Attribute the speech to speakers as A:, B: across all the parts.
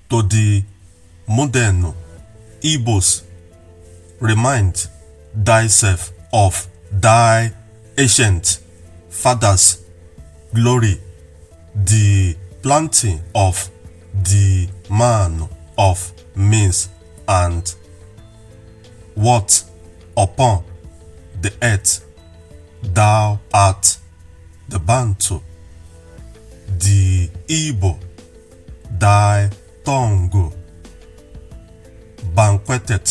A: to the modern Igbos, remind thyself of thy ancient fathers' glory, the planting of the man of means and what upon the earth thou art the Bantu, the Igbo, thy tongue banqueted,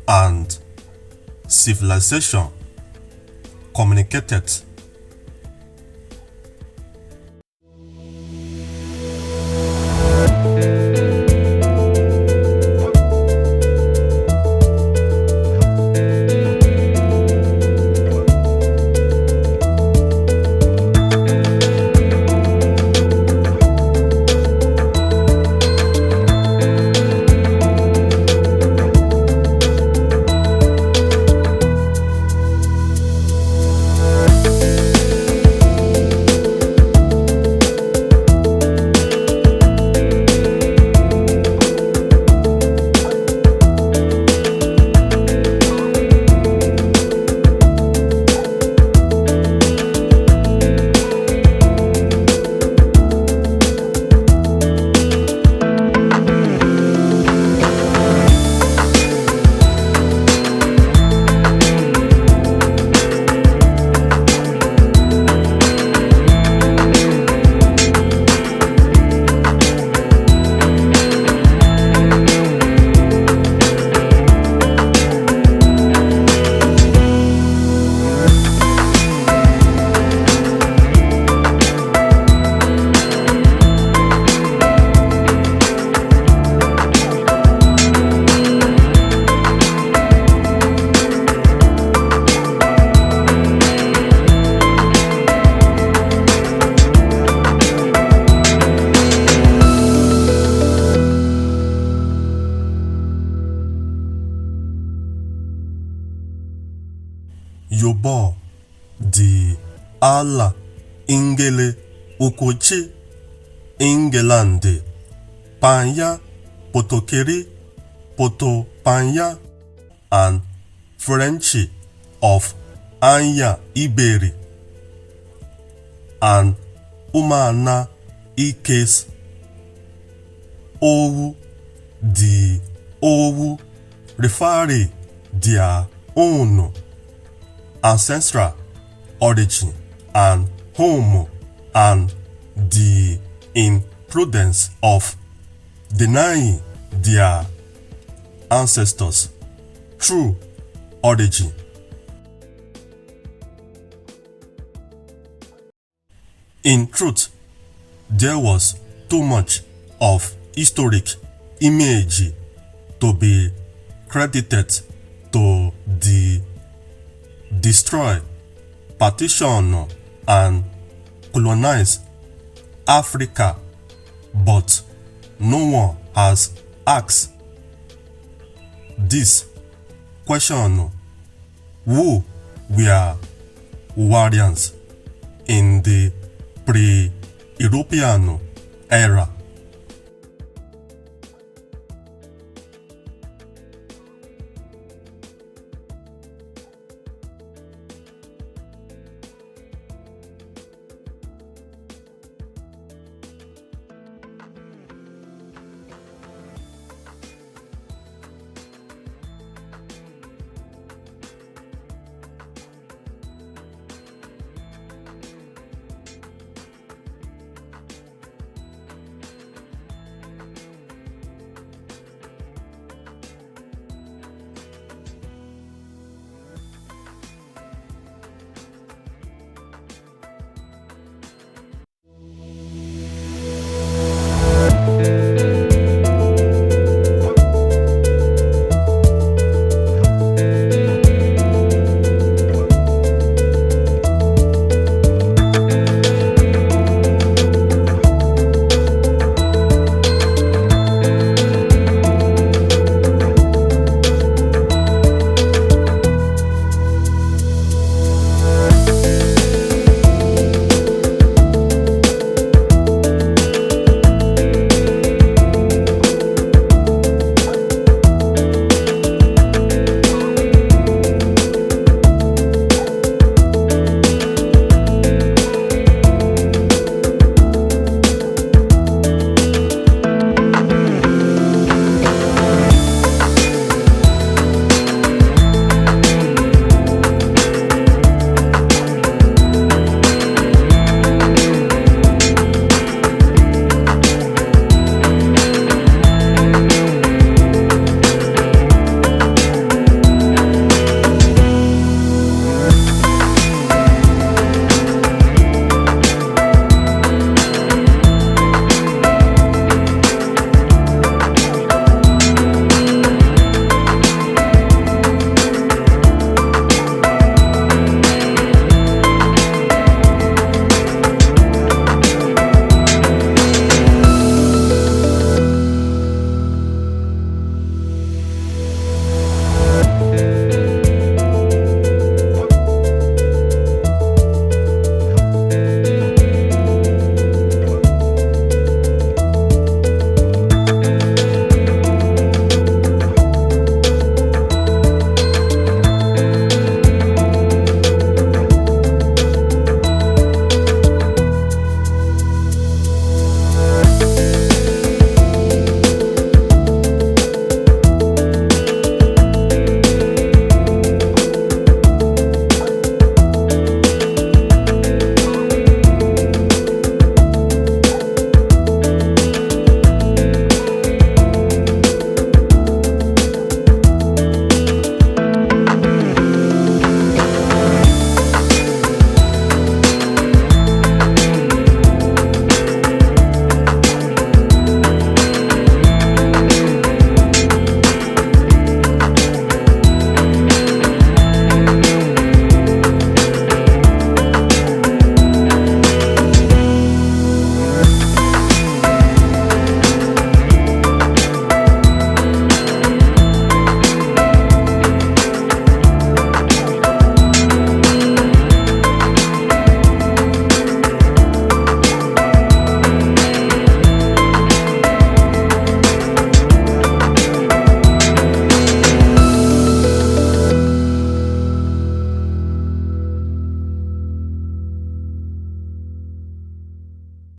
A: and civilization communicated. Yobo di ala ingele ukochi England panya potokeri poto panya and French of anya iberi and umana ikes owu di owu referring their own ancestral origin and home, and the imprudence of denying their ancestors' true origin. In truth, there was too much of historic image to be credited to the destroy, partition, and colonize Africa, but no one has asked this question: who were warriors in the pre-European era?